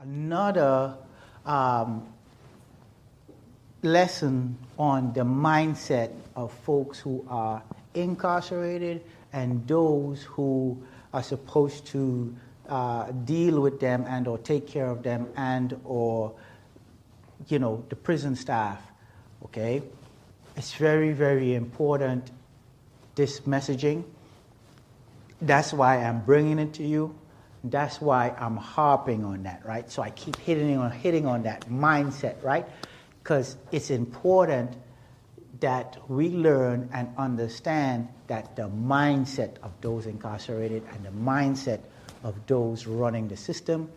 another lesson on the mindset of folks who are incarcerated and those who are supposed to deal with them and or take care of them and or, the prison staff, okay? It's very, very important, this messaging. That's why I'm bringing it to you. That's why I'm harping on that, right? So I keep hitting on that mindset, right? Because it's important that we learn and understand that the mindset of those incarcerated and the mindset of those running the system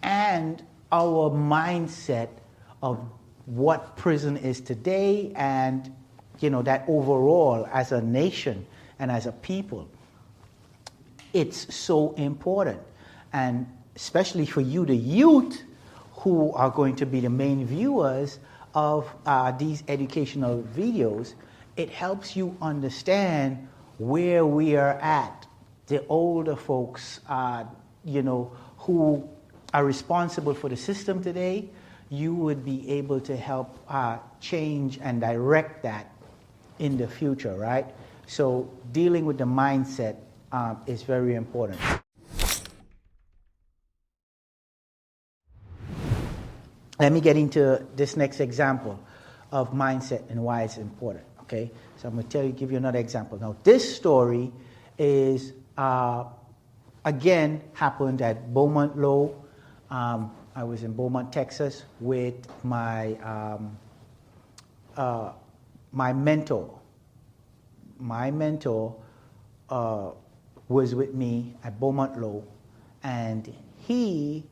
and our mindset of what prison is today and, that overall as a nation and as a people, it's so important. And especially for you, the youth, who are going to be the main viewers of these educational videos, it helps you understand where we are at. The older folks, who are responsible for the system today, you would be able to help change and direct that in the future, right? So dealing with the mindset is very important. Let me get into this next example of mindset and why it's important, okay? So I'm going to give you another example. Now, this story is, again, happened at Beaumont Low. I was in Beaumont, Texas with my my mentor. My mentor was with me at Beaumont Low, and he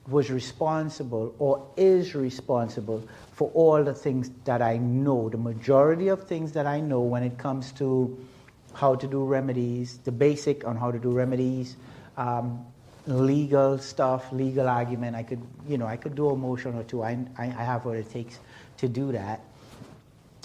was responsible or is responsible for all the things that I know, the majority of things that I know when it comes to how to do remedies, the basic on how to do remedies, legal stuff, legal argument. I could do a motion or two. I have what it takes to do that,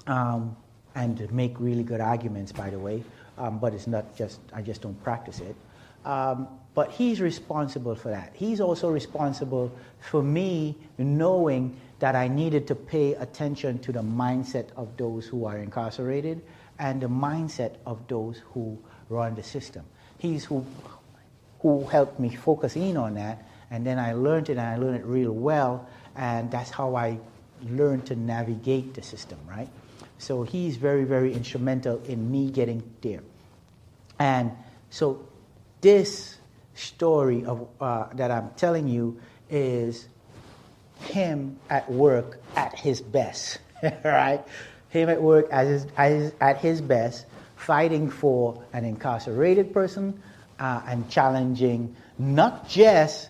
and to make really good arguments, by the way. But it's not just, I just don't practice it. But he's responsible for that. He's also responsible for me knowing that I needed to pay attention to the mindset of those who are incarcerated and the mindset of those who run the system. He's who helped me focus in on that, and then I learned it, and I learned it real well, and that's how I learned to navigate the system, right? So he's very, very instrumental in me getting there. And so this story of that I'm telling you is him at work at his best, right? Him at work at his best, fighting for an incarcerated person and challenging not just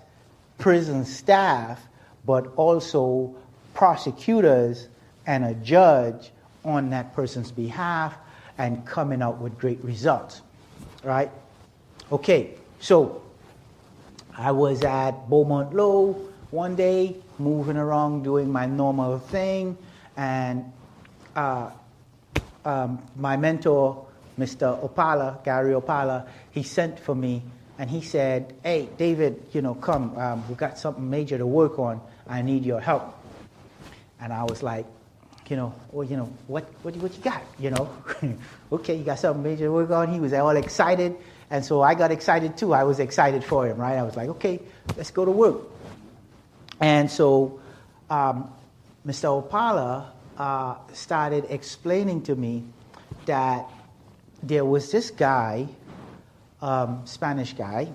prison staff, but also prosecutors and a judge on that person's behalf and coming out with great results, right? Okay, so I was at Beaumont Low one day, moving around, doing my normal thing, and my mentor, Mr. Opala, Gary Opala, he sent for me, and he said, "Hey, David, come, we've got something major to work on. I need your help." And I was like, what you got, Okay, you got something major to work on? He was all excited, and so I got excited too. I was excited for him, right? I was like, okay, let's go to work. And so Mr. Opala started explaining to me that there was this guy, Spanish guy,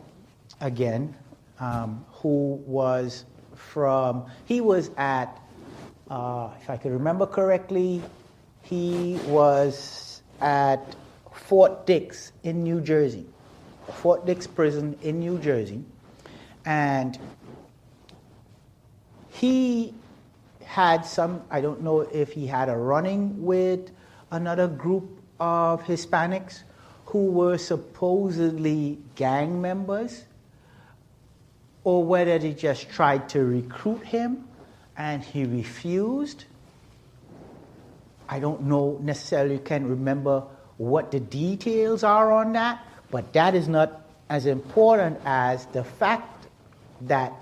again, who was at, if I can remember correctly, he was at Fort Dix in New Jersey, Fort Dix prison in New Jersey, and he had I don't know if he had a run-in with another group of Hispanics who were supposedly gang members, or whether they just tried to recruit him and he refused. I don't know necessarily, can't remember what the details are on that, but that is not as important as the fact that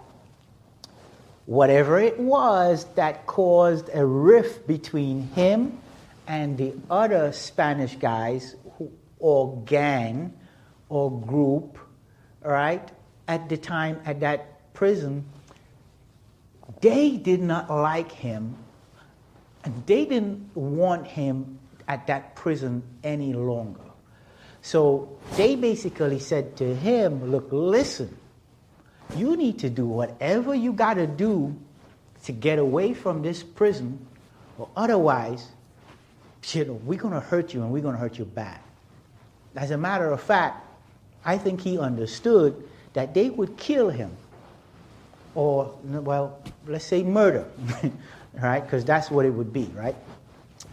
whatever it was that caused a rift between him and the other Spanish guys or gang or group, right, at the time at that prison, they did not like him, and they didn't want him at that prison any longer. So they basically said to him, look, listen, you need to do whatever you got to do to get away from this prison, or otherwise, we're going to hurt you, and we're going to hurt you bad. As a matter of fact, I think he understood that they would kill him, or, well, let's say murder, right? Because that's what it would be, right?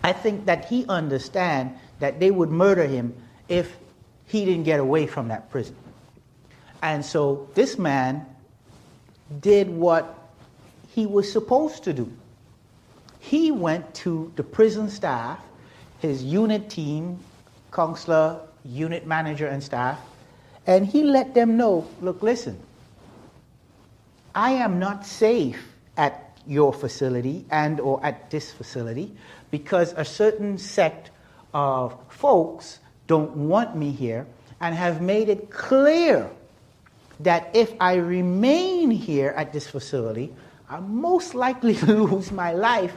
I think that he understand that they would murder him if he didn't get away from that prison. And so this man did what he was supposed to do. He went to the prison staff, his unit team, counselor, unit manager, and staff, and he let them know, look, listen, I am not safe at your facility and or at this facility because a certain sect of folks don't want me here and have made it clear that if I remain here at this facility, I'm most likely to lose my life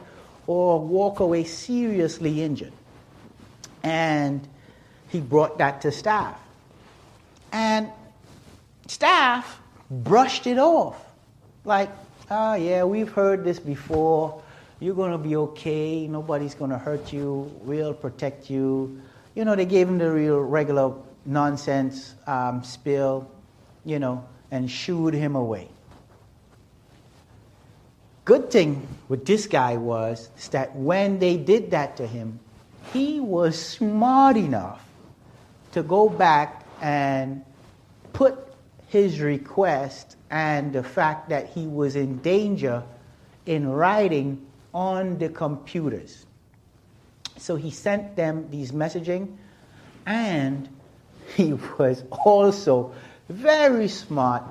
or walk away seriously injured. And he brought that to staff. And staff brushed it off. Like, oh yeah, we've heard this before. You're going to be okay. Nobody's going to hurt you. We'll protect you. You know, they gave him the real regular nonsense spill, you know, and shooed him away. Good thing with this guy was that when they did that to him, he was smart enough to go back and put his request and the fact that he was in danger in writing on the computers. So he sent them these messaging, and he was also very smart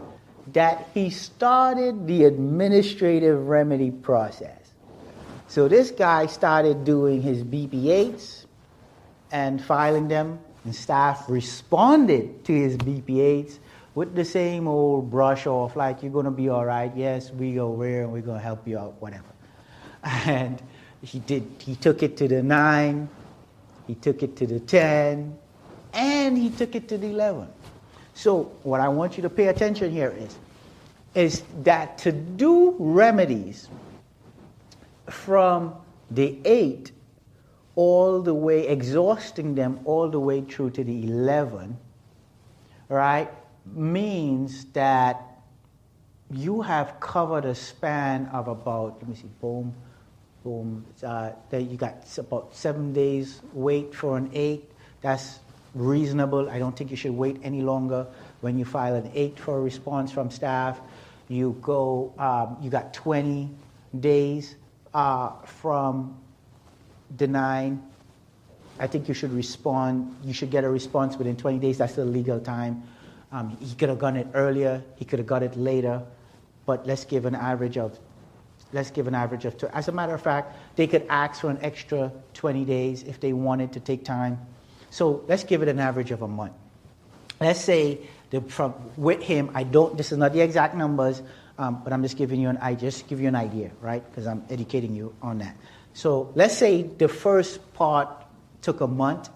that he started the administrative remedy process. So this guy started doing his BP-8s and filing them, and staff responded to his BP-8s with the same old brush off, like, you're going to be all right, yes, we go where, and we're going to help you out, whatever. And he took it to the 9, he took it to the 10, and he took it to the 11. So what I want you to pay attention here is that to do remedies from the 8 all the way, exhausting them all the way through to the 11, right, means that you have covered a span of about, let me see, boom, that you got about 7 days wait for an 8. That's reasonable. I don't think you should wait any longer. When you file an 8 for a response from staff, you got 20 days from the 9. I think you should respond. You should get a response within 20 days. That's the legal time. He could have gotten it earlier. He could have got it later. But let's give an average of 2. As a matter of fact, they could ask for an extra 20 days if they wanted to take time. So let's give it an average of a month. Let's say with him, this is not the exact numbers, but I'm just giving you an idea, right? Because I'm educating you on that. So let's say the first part took a month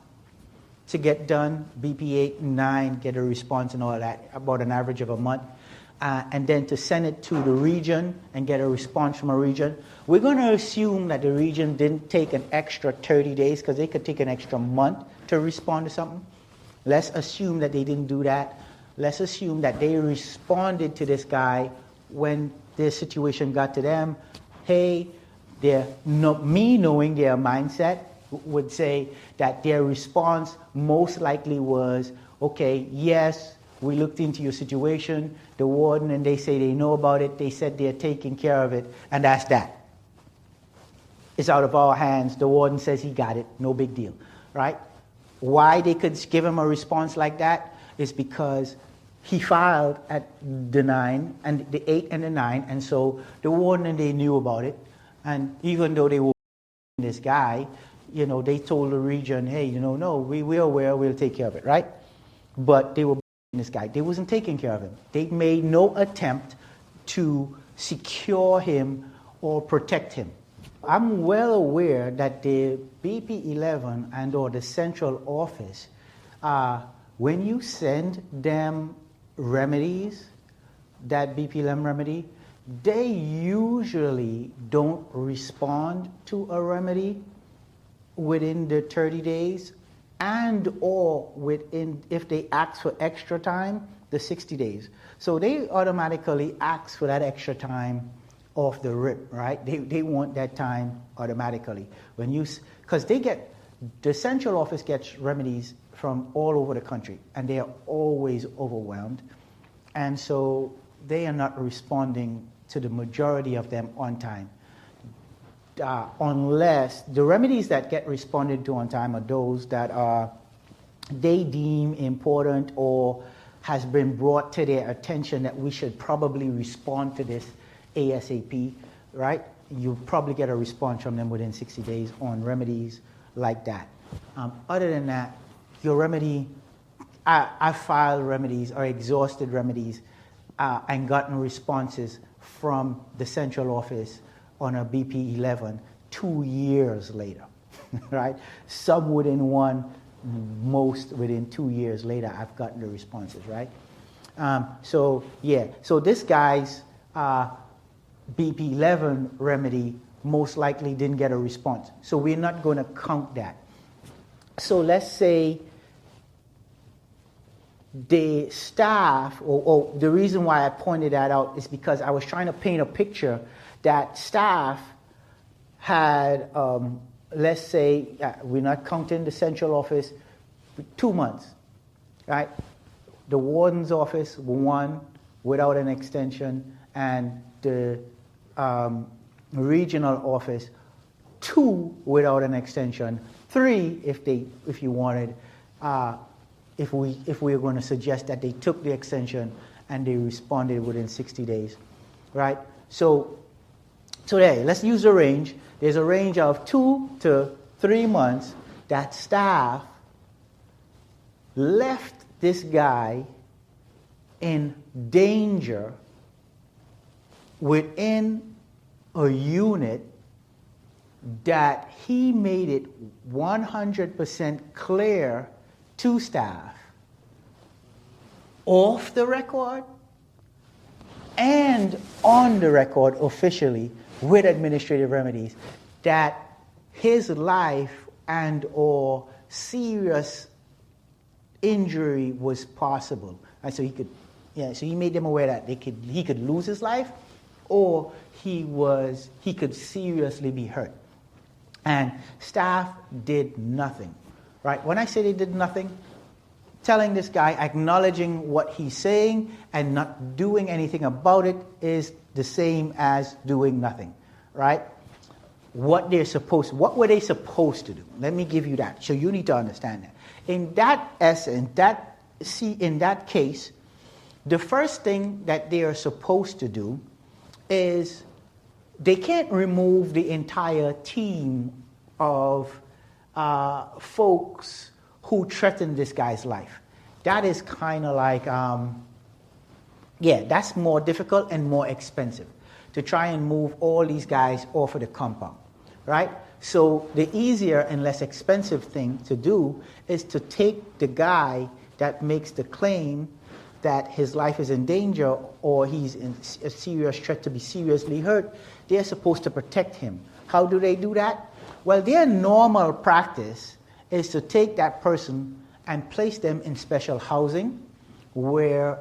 to get done, BP-8 and 9, get a response and all that, about an average of a month. And then to send it to the region and get a response from a region. We're going to assume that the region didn't take an extra 30 days because they could take an extra month to respond to something. Let's assume that they didn't do that. Let's assume that they responded to this guy when this situation got to them. Hey, me knowing their mindset would say that their response most likely was, okay, yes, we looked into your situation, the warden, and they say they know about it, they said they're taking care of it, and that's that. It's out of our hands. The warden says he got it, no big deal, right? Why they could give him a response like that is because he filed at the 9 and the 8 and the 9, and so the warden and they knew about it. And even though they were this guy, they told the region, hey, no, we're aware, we'll take care of it, right? But they were this guy. They wasn't taking care of him. They made no attempt to secure him or protect him. I'm well aware that the BP11 and or the central office, when you send them remedies, that BP11 remedy, they usually don't respond to a remedy within the 30 days and or within, if they ask for extra time, the 60 days. So they automatically ask for that extra time off the rip, right? They want that time automatically. Because the central office gets remedies from all over the country, and they are always overwhelmed. And so they are not responding to the majority of them on time. Unless the remedies that get responded to on time are those that they deem important or has been brought to their attention that we should probably respond to this ASAP, right? You probably get a response from them within 60 days on remedies like that. Other than that, your remedy, I filed remedies or exhausted remedies and gotten responses from the central office on a BP11 2 years later, right? Some within one, most within 2 years later, I've gotten the responses, right? So this guy's BP11 remedy most likely didn't get a response. So we're not going to count that. So let's say the staff, or the reason why I pointed that out is because I was trying to paint a picture that staff had, let's say, we're not counting the central office, 2 months, right? The warden's office, 1 without an extension, and the regional office, 2 without an extension, 3 if you wanted, if we were going to suggest that they took the extension and they responded within 60 days, right? So today, let's use a range. There's a range of 2 to 3 months that staff left this guy in danger within a unit that he made it 100% clear to staff off the record and on the record officially with administrative remedies that his life and or serious injury was possible. And so so he made them aware that he could lose his life or he could seriously be hurt. And staff did nothing, right? When I say they did nothing, telling this guy, acknowledging what he's saying and not doing anything about it is the same as doing nothing, right? What were they supposed to do? Let me give you that. So you need to understand that. In that essence, in that case, the first thing that they are supposed to do is they can't remove the entire team of folks who threatened this guy's life. That is kind of like, that's more difficult and more expensive to try and move all these guys off of the compound, right? So the easier and less expensive thing to do is to take the guy that makes the claim that his life is in danger or he's in a serious threat to be seriously hurt. They're supposed to protect him. How do they do that? Well, their normal practice is to take that person and place them in special housing where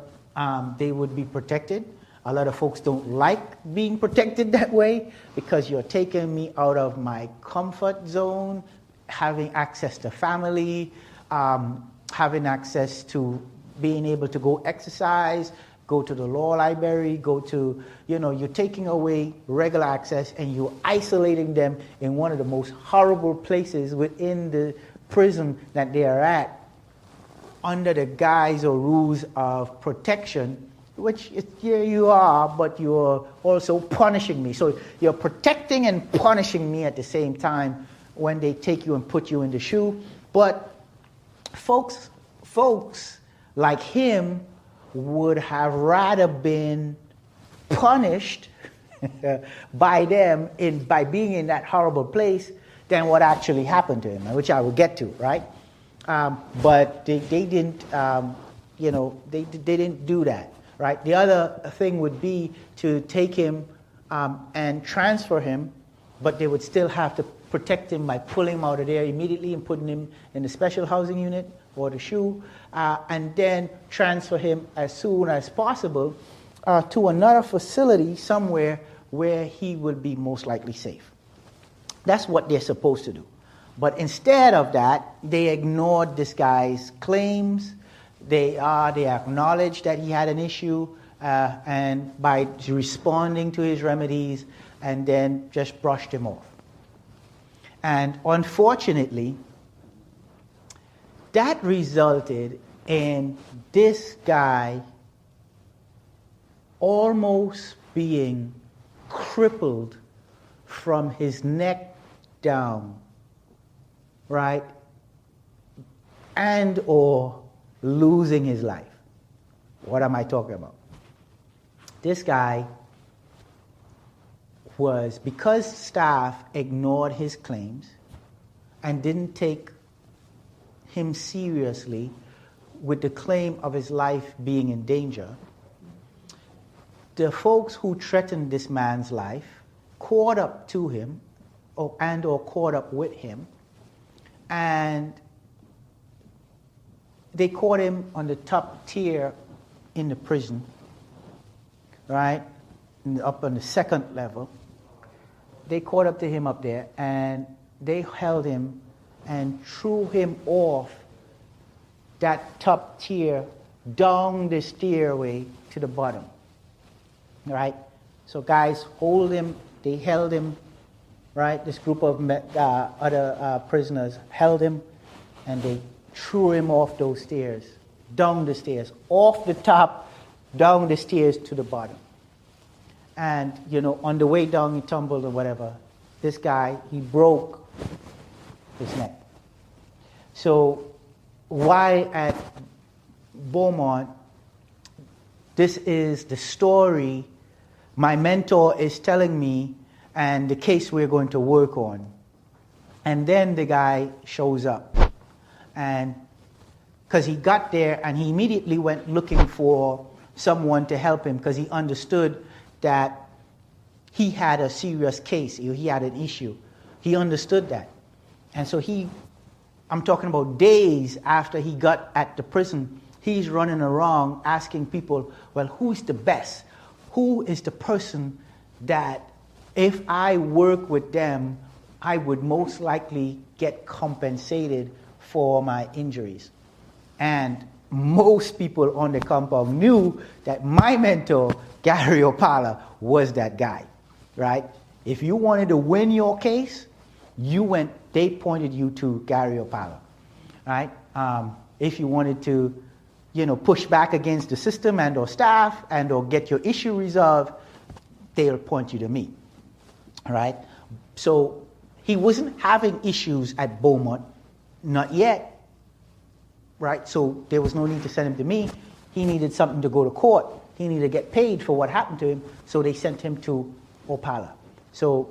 they would be protected. A lot of folks don't like being protected that way because you're taking me out of my comfort zone, having access to family, having access to being able to go exercise, go to the law library, you're taking away regular access and you're isolating them in one of the most horrible places within the prison that they are at. under the guise or rules of protection, which here you are, but you're also punishing me. So you're protecting and punishing me at the same time when they take you and put you in the shoe. But folks like him would have rather been punished by them by being in that horrible place than what actually happened to him, which I will get to, right? But they didn't, they didn't do that, right? The other thing would be to take him and transfer him, but they would still have to protect him by pulling him out of there immediately and putting him in the special housing unit or the SHU, and then transfer him as soon as possible to another facility somewhere where he would be most likely safe. That's what they're supposed to do. But instead of that, they ignored this guy's claims. They acknowledged that he had an issue, and by responding to his remedies, and then just brushed him off. And unfortunately, that resulted in this guy almost being crippled from his neck down, right? And or losing his life. What am I talking about? This guy was, because staff ignored his claims and didn't take him seriously with the claim of his life being in danger, the folks who threatened this man's life caught up to him or caught up with him, and they caught him on the top tier in the prison, right? Up on the second level. They caught up to him up there, and they held him and threw him off that top tier down the stairway to the bottom, right? So guys hold him, they held him, right? This group of other prisoners held him, and they threw him off those stairs, down the stairs, off the top, down the stairs to the bottom. And, on the way down, he tumbled or whatever. This guy, he broke his neck. So why at Beaumont, this is the story my mentor is telling me and the case we're going to work on. And then the guy shows up. And because he got there and he immediately went looking for someone to help him because he understood that he had a serious case, he had an issue. He understood that. And so I'm talking about days after he got at the prison, he's running around asking people, well, who is the best? Who is the person that if I work with them, I would most likely get compensated for my injuries? And most people on the compound knew that my mentor, Gary Opala, was that guy, right? If you wanted to win your case, they pointed you to Gary Opala, right? If you wanted to, push back against the system and or staff and or get your issue resolved, they'll point you to me, right? So he wasn't having issues at Beaumont, not yet, right? So there was no need to send him to me. He needed something to go to court. He needed to get paid for what happened to him, so they sent him to Opala. So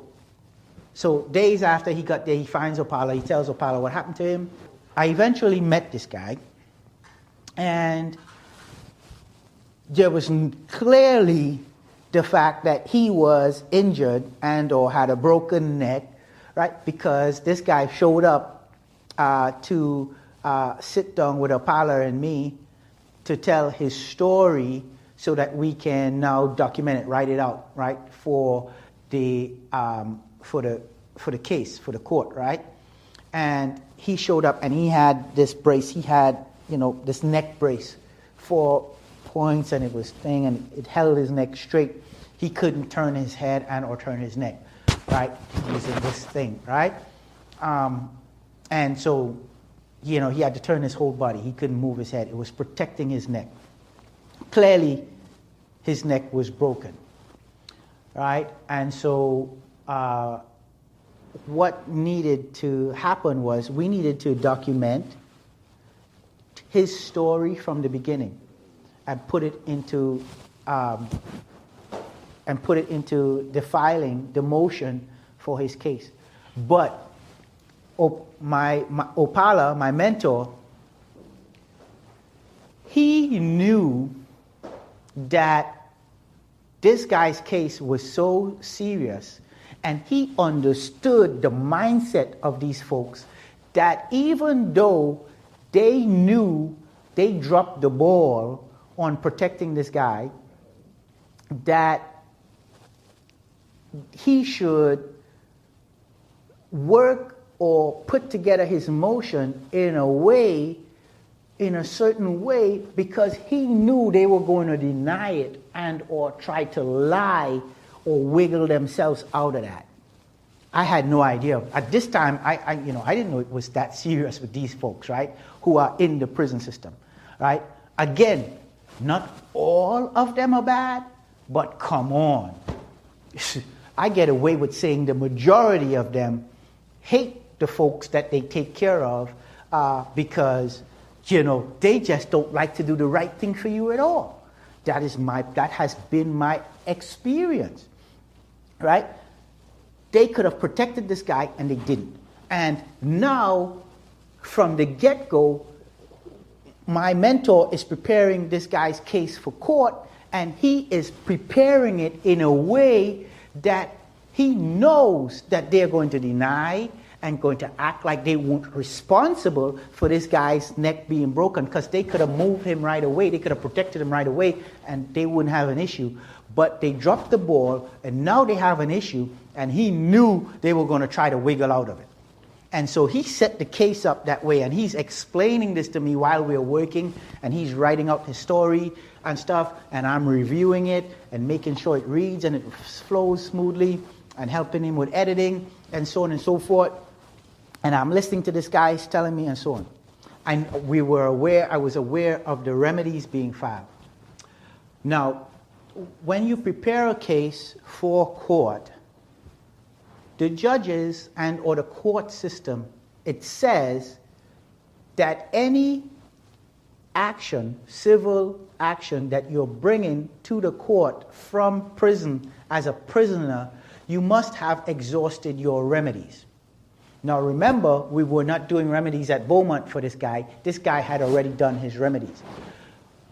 days after he got there, he finds Opala. He tells Opala what happened to him. I eventually met this guy, and there was clearly the fact that he was injured and or had a broken neck, right? Because this guy showed up to sit down with Opala and me to tell his story so that we can now document it, write it out, right, for the case, for the court, right? And he showed up and he had this brace. He had, this neck brace for points, and it was thing, and it held his neck straight. He couldn't turn his head and or turn his neck, right, using this thing, right? And so he had to turn his whole body. He couldn't move his head. It was protecting his neck. Clearly, his neck was broken, right? And so what needed to happen was we needed to document his story from the beginning and put it into defiling the motion for his case. But my Opala, my mentor, he knew that this guy's case was so serious, and he understood the mindset of these folks, that even though they knew they dropped the ball on protecting this guy, that he should work or put together his motion in a certain way, because he knew they were going to deny it and or try to lie or wiggle themselves out of that. I had no idea. At this time, I didn't know it was that serious with these folks, right, who are in the prison system, right? Again, not all of them are bad, but come on. I get away with saying the majority of them hate the folks that they take care of because, they just don't like to do the right thing for you at all. That has been my experience, right? They could have protected this guy, and they didn't. And now, from the get-go, my mentor is preparing this guy's case for court, and he is preparing it in a way that he knows that they're going to deny and going to act like they weren't responsible for this guy's neck being broken, because they could have moved him right away, they could have protected him right away, and they wouldn't have an issue. But they dropped the ball, and now they have an issue, and he knew they were going to try to wiggle out of it. And so he set the case up that way, and he's explaining this to me while we're working, and he's writing out his story and stuff, and I'm reviewing it and making sure it reads and it flows smoothly, and helping him with editing and so on and so forth. And I'm listening to this guy, he's telling me and so on. And I was aware of the remedies being filed. Now, when you prepare a case for court, the judges and or the court system, it says that any action, civil action that you're bringing to the court from prison as a prisoner, you must have exhausted your remedies. Now remember, we were not doing remedies at Beaumont for this guy. This guy had already done his remedies.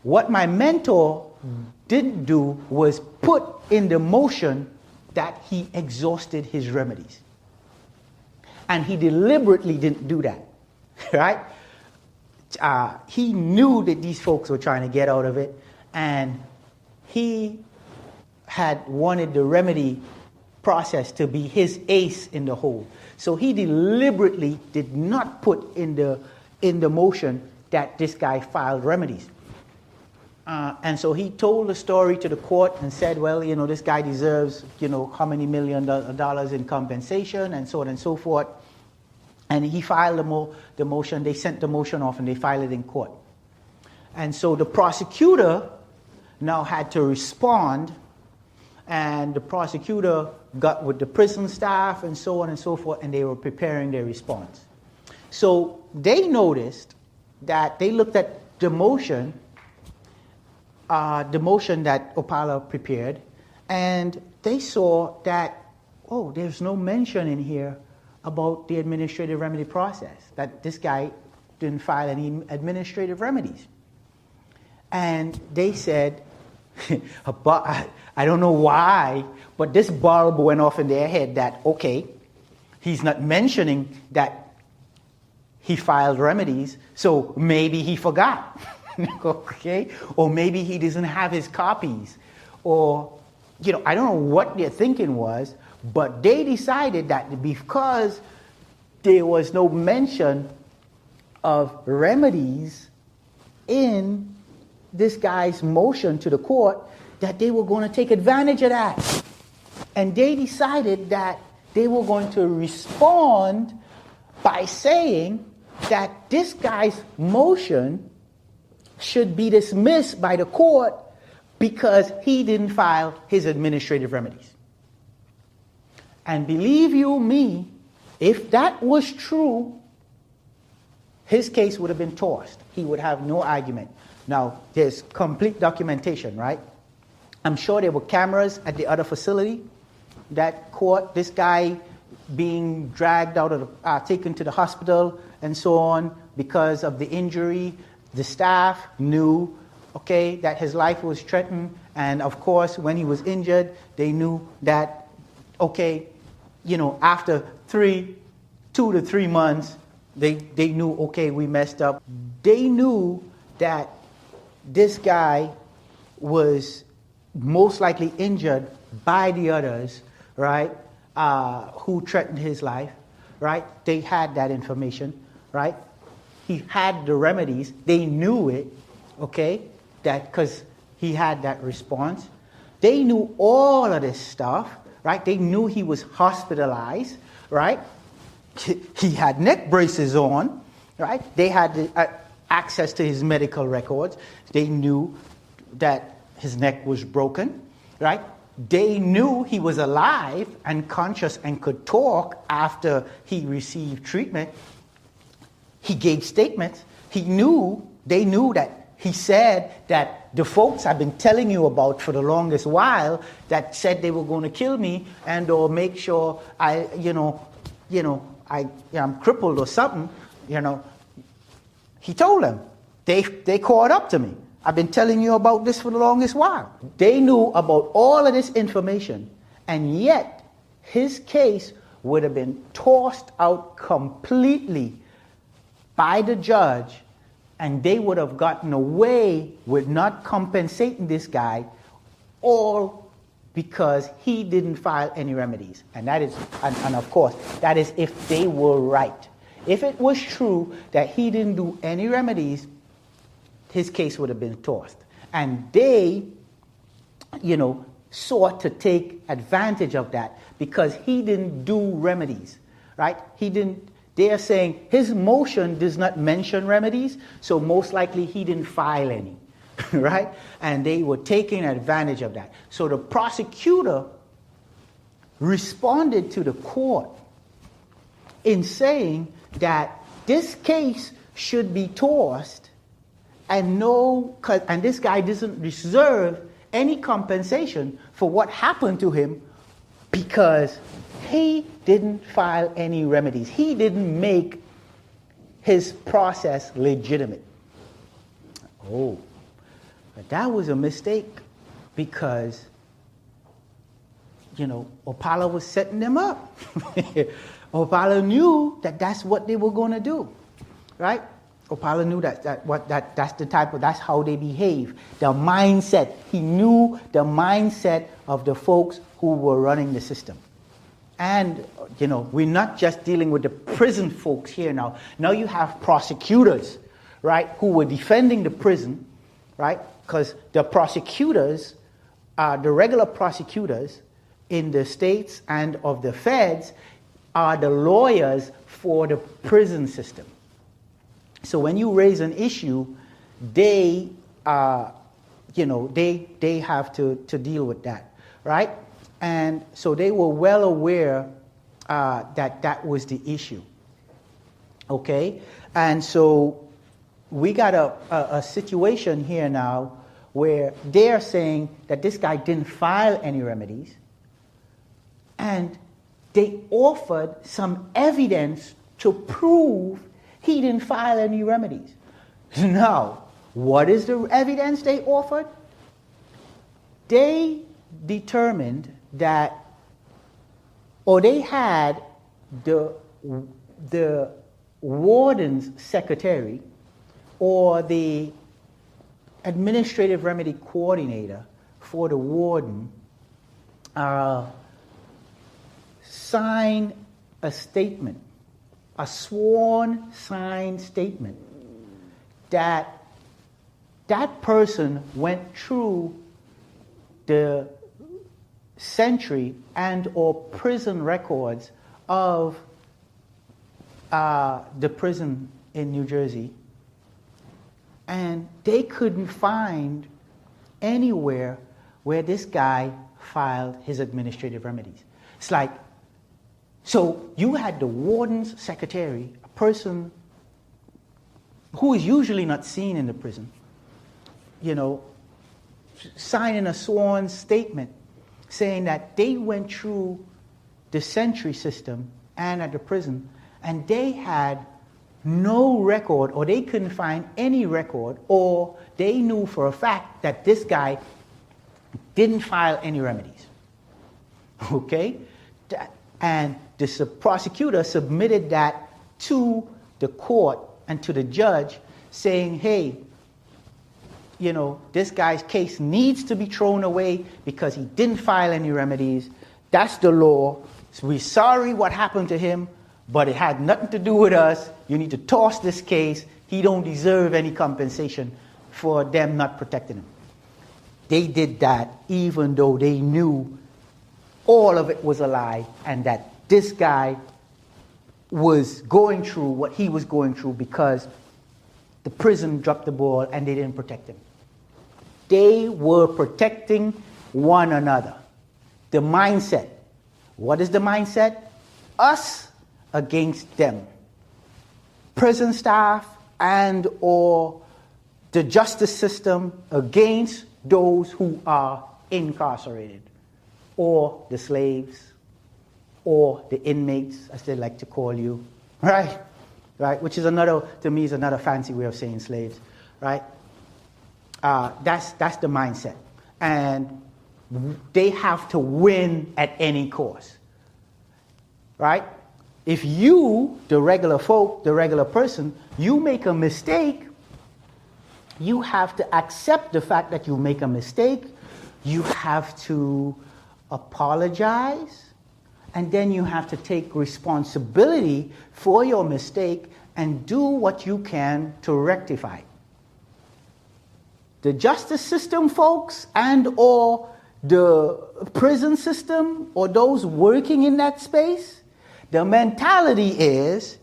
What my mentor didn't do was put in the motion that he exhausted his remedies. And he deliberately didn't do that, right? He knew that these folks were trying to get out of it, and he had wanted the remedy process to be his ace in the hole. So he deliberately did not put in the motion that this guy filed remedies. And so he told the story to the court and said, well, this guy deserves, how many $1 million in compensation and so on and so forth. And he filed the motion. They sent the motion off and they filed it in court. And so the prosecutor now had to respond, and the prosecutor got with the prison staff and so on and so forth, and they were preparing their response. So they noticed that they looked at the motion that Opala prepared, and they saw that, there's no mention in here about the administrative remedy process, that this guy didn't file any administrative remedies. And they said, I don't know why, but this bulb went off in their head that, okay, he's not mentioning that he filed remedies, so maybe he forgot, okay? Or maybe he doesn't have his copies. Or, I don't know what their thinking was, but they decided that because there was no mention of remedies in this guy's motion to the court, that they were going to take advantage of that. And they decided that they were going to respond by saying that this guy's motion should be dismissed by the court because he didn't file his administrative remedies. And believe you me, if that was true, his case would have been tossed. He would have no argument. Now, there's complete documentation, right? I'm sure there were cameras at the other facility that caught this guy being dragged out of taken to the hospital and so on because of the injury. The staff knew, okay, that his life was threatened. And of course, when he was injured, they knew that, okay, after 2 to 3 months, they knew, okay, we messed up. They knew that this guy was most likely injured by the others, right, who threatened his life, right? They had that information, right? He had the remedies. They knew it, okay, that because he had that response. They knew all of this stuff, right? They knew he was hospitalized, right? He had neck braces on, right? They had access to his medical records. They knew that his neck was broken, right? They knew he was alive and conscious and could talk after he received treatment. He gave statements. They knew that he said that the folks I've been telling you about for the longest while that said they were going to kill me and or make sure I'm crippled or something, he told them. They caught up to me. I've been telling you about this for the longest while. They knew about all of this information, and yet his case would have been tossed out completely by the judge, and they would have gotten away with not compensating this guy, all because he didn't file any remedies. And that is, and of course, that is if they were right. If it was true that he didn't do any remedies, his case would have been tossed. And they, sought to take advantage of that because he didn't do remedies, right? They are saying his motion does not mention remedies, so most likely he didn't file any, right? And they were taking advantage of that. So the prosecutor responded to the court in saying that this case should be tossed and this guy doesn't deserve any compensation for what happened to him because he didn't file any remedies. He didn't make his process legitimate. Oh, but that was a mistake because, Opala was setting them up. Opala knew that that's what they were going to do, right? Opala knew that's how they behave. The mindset. He knew the mindset of the folks who were running the system. And, we're not just dealing with the prison folks here now. Now you have prosecutors, right, who were defending the prison, right? Because the prosecutors, the regular prosecutors in the states and of the feds are the lawyers for the prison system. So when you raise an issue, they have to deal with that, right? And so they were well aware that was the issue, okay? And so we got a situation here now where they're saying that this guy didn't file any remedies, and they offered some evidence to prove he didn't file any remedies. Now, what is the evidence they offered? They determined that, or they had the warden's secretary or the administrative remedy coordinator for the warden sign a statement, a sworn signed statement, that person went through the century and or prison records of the prison in New Jersey, and they couldn't find anywhere where this guy filed his administrative remedies. It's like, so you had the warden's secretary, a person who is usually not seen in the prison, signing a sworn statement saying that they went through the sentry system and at the prison, and they had no record, or they couldn't find any record, or they knew for a fact that this guy didn't file any remedies. Okay? And the prosecutor submitted that to the court and to the judge saying, hey, this guy's case needs to be thrown away because he didn't file any remedies. That's the law. So we're sorry what happened to him, but it had nothing to do with us. You need to toss this case. He don't deserve any compensation for them not protecting him. They did that even though they knew all of it was a lie and that this guy was going through what he was going through because the prison dropped the ball and they didn't protect him. They were protecting one another. The mindset. What is the mindset? Us against them. Prison staff and or the justice system against those who are incarcerated, or the slaves, or the inmates, as they like to call you, right? Right, which is to me, is another fancy way of saying slaves, right? That's the mindset, and they have to win at any cost, right? If you, the regular folk, the regular person, you make a mistake, you have to accept the fact that you make a mistake. You have to apologize, and then you have to take responsibility for your mistake and do what you can to rectify it. The justice system, folks, and or the prison system, or those working in that space, the mentality is,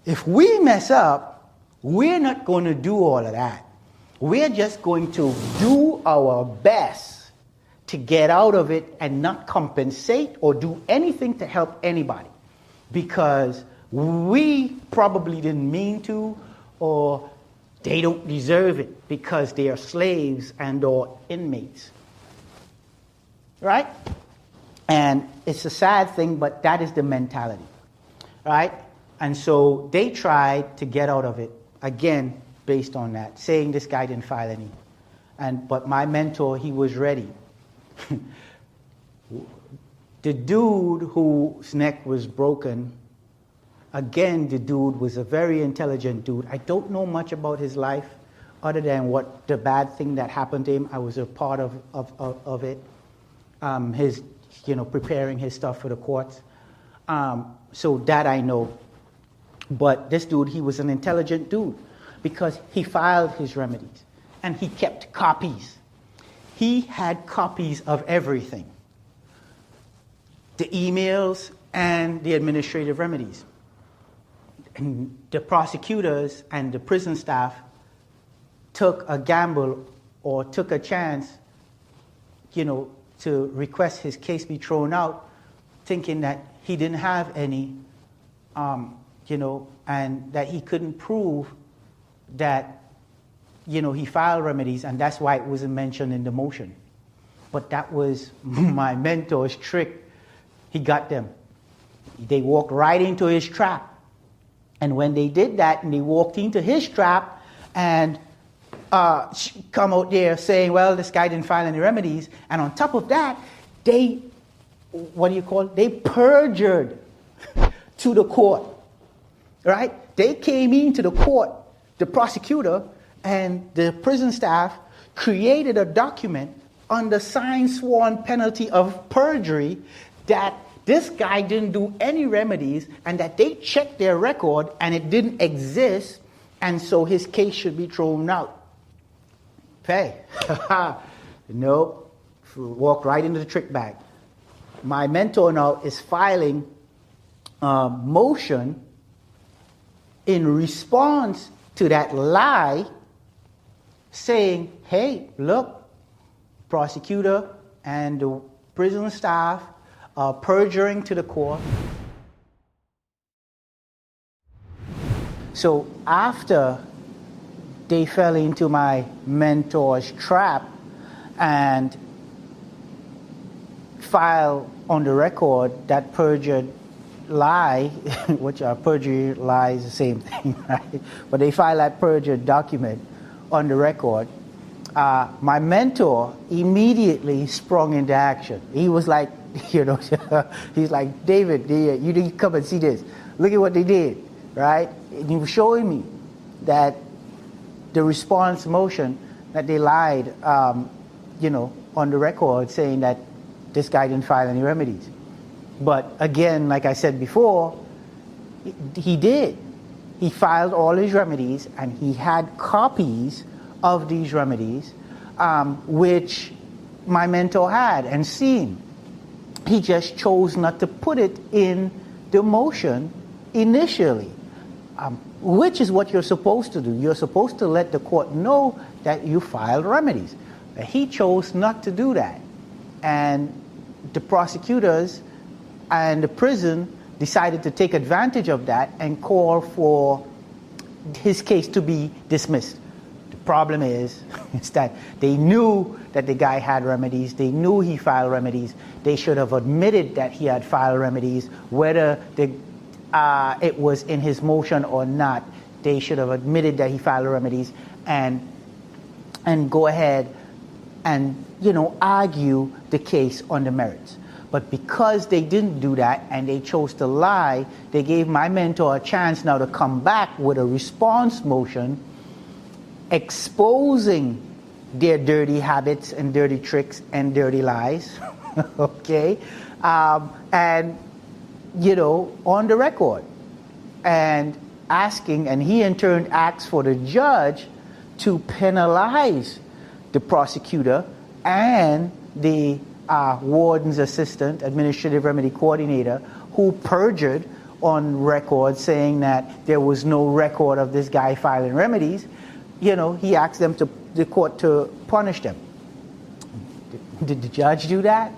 if we mess up, we're not going to do all of that. We're just going to do our best to get out of it and not compensate or do anything to help anybody, because we probably didn't mean to, or they don't deserve it because they are slaves and or inmates. Right? And it's a sad thing, but that is the mentality. Right? And so they tried to get out of it, again, based on that, saying this guy didn't file any. But my mentor, he was ready. The dude whose neck was broken, again, the dude was a very intelligent dude. I don't know much about his life other than what the bad thing that happened to him. I was a part of it. His, preparing his stuff for the courts. So that I know. But this dude, he was an intelligent dude because he filed his remedies and he kept copies. He had copies of everything. The emails and the administrative remedies. And the prosecutors and the prison staff took a gamble or took a chance, to request his case be thrown out, thinking that he didn't have any, and that he couldn't prove that, he filed remedies, and that's why it wasn't mentioned in the motion. But that was my mentor's trick. He got them. They walked right into his trap. And when they did that, and they walked into his trap, and come out there saying, well, this guy didn't file any remedies, and on top of that, they perjured to the court, right? They came into the court, the prosecutor and the prison staff created a document under signed sworn penalty of perjury that this guy didn't do any remedies and that they checked their record and it didn't exist, and so his case should be thrown out. Hey, nope, walked right into the trick bag. My mentor now is filing a motion in response to that lie, saying, hey, look, prosecutor and the prison staff are perjuring to the court. So after they fell into my mentor's trap and filed on the record that perjured lie, which are perjury lies, the same thing, right? But they filed that perjured document on the record. My mentor immediately sprung into action. He was like, he's like, David, you need to come and see this. Look at what they did, right? And he was showing me that the response motion that they lied, on the record, saying that this guy didn't file any remedies. But again, like I said before, he did. He filed all his remedies, and he had copies of these remedies, which my mentor had and seen. He just chose not to put it in the motion initially, which is what you're supposed to do. You're supposed to let the court know that you filed remedies. But he chose not to do that. And the prosecutors and the prison decided to take advantage of that and call for his case to be dismissed. The problem is that they knew that the guy had remedies. They knew he filed remedies. They should have admitted that he had filed remedies, whether it was in his motion or not. They should have admitted that he filed remedies and go ahead and argue the case on the merits. But because they didn't do that and they chose to lie, they gave my mentor a chance now to come back with a response motion exposing their dirty habits and dirty tricks and dirty lies, okay? On the record, and asking, and he in turn asked for the judge to penalize the prosecutor and the warden's assistant, administrative remedy coordinator, who perjured on record saying that there was no record of this guy filing remedies. He asked the court to punish them. Did the judge do that?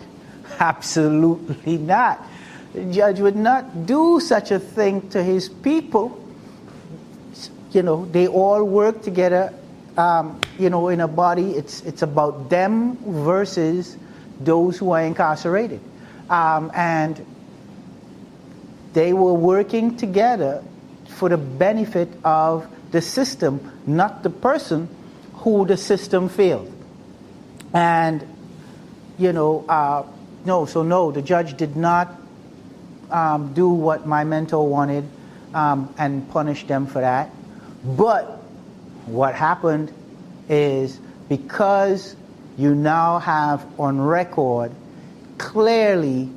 Absolutely not. The judge would not do such a thing to his people. They all work together, in a body. It's about them versus those who are incarcerated. And they were working together for the benefit of the system, not the person who the system failed. And, the judge did not do what my mentor wanted and punish them for that. But what happened is, because you now have on record clearly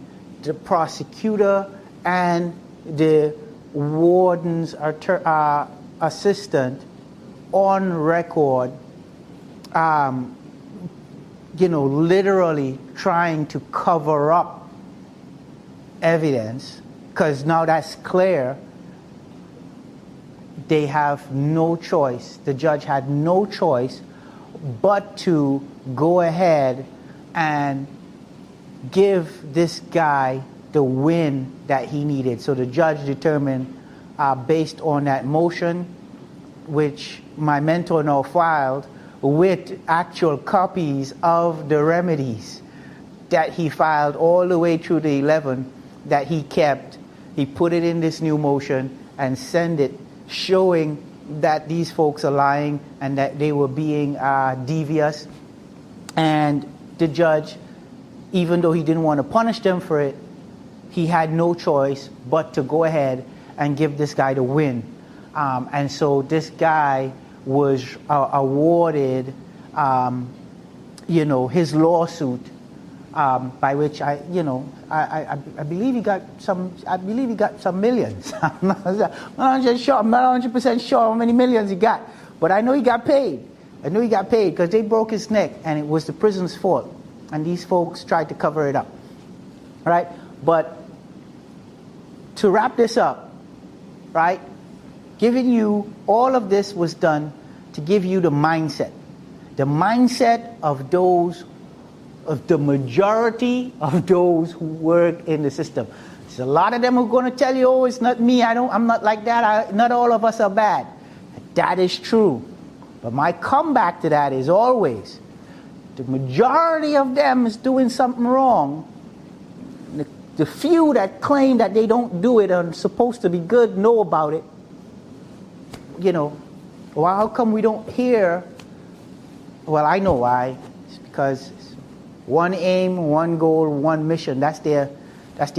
the prosecutor and the warden's assistant on record, literally trying to cover up evidence, because now that's clear. They have no choice. The judge had no choice but to go ahead and give this guy the win that he needed. So the judge determined, based on that motion, which my mentor now filed, with actual copies of the remedies that he filed all the way through the 11 that he kept, he put it in this new motion and sent it, showing that these folks are lying and that they were being devious. And the judge, even though he didn't want to punish them for it, he had no choice but to go ahead and give this guy the win. And so this guy was awarded, his lawsuit, by which I believe he got some. I believe he got some millions. I'm not 100% sure how many millions he got, but I know he got paid. I know he got paid because they broke his neck, and it was the prison's fault. And these folks tried to cover it up, right? But to wrap this up, right? giving you, all of this was done to give you the mindset. The mindset of those, of the majority of those who work in the system. There's a lot of them who are going to tell you, oh, it's not me, I'm not like that, not all of us are bad. That is true. But my comeback to that is always, the majority of them is doing something wrong. The few that claim that they don't do it and are supposed to be good know about it. You know, well, how come we don't hear? Well, I know why. It's because one aim, one goal, one mission. That's their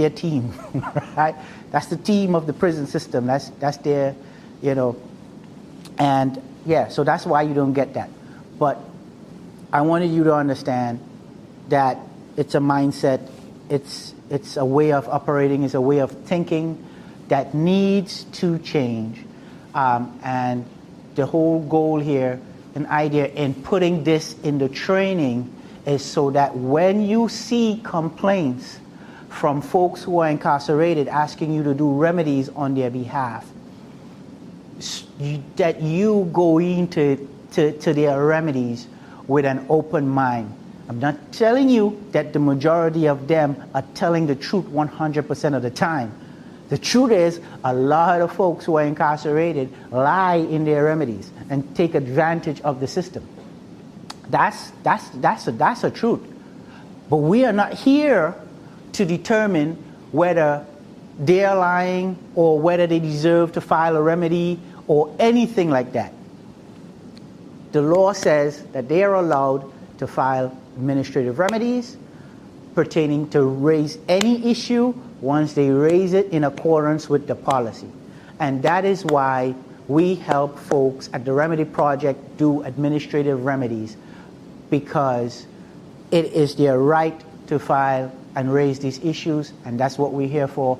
team, right? That's the team of the prison system. That's their, you know, and yeah. So that's why you don't get that. But I wanted you to understand that it's a mindset. It's a way of operating. It's a way of thinking that needs to change. And the whole goal here, an idea in putting this in the training, is so that when you see complaints from folks who are incarcerated asking you to do remedies on their behalf, that you go into their remedies with an open mind. I'm not telling you that the majority of them are telling the truth 100% of the time. The truth is, a lot of folks who are incarcerated lie in their remedies and take advantage of the system. That's a truth. But we are not here to determine whether they're lying or whether they deserve to file a remedy or anything like that. The law says that they are allowed to file administrative remedies pertaining to raise any issue once they raise it in accordance with the policy. And that is why we help folks at the Remedy Project do administrative remedies, because it is their right to file and raise these issues, and that's what we're here for.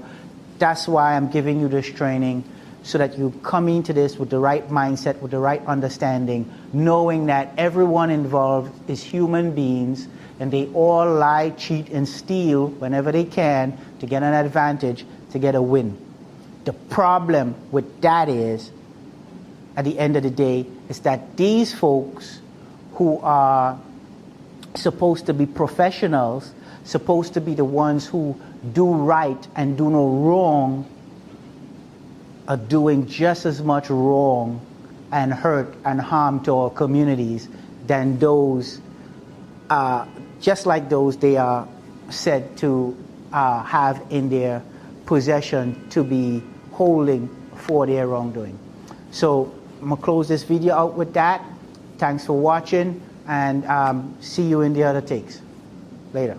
That's why I'm giving you this training, so that you come into this with the right mindset, with the right understanding, knowing that everyone involved is human beings, and they all lie, cheat, and steal whenever they can to get an advantage, to get a win. The problem with that is, at the end of the day, is that these folks who are supposed to be professionals, supposed to be the ones who do right and do no wrong, are doing just as much wrong and hurt and harm to our communities than those, just like those they are said to have in their possession to be holding for their wrongdoing. So I'm going to close this video out with that. Thanks for watching, and see you in the other takes. Later.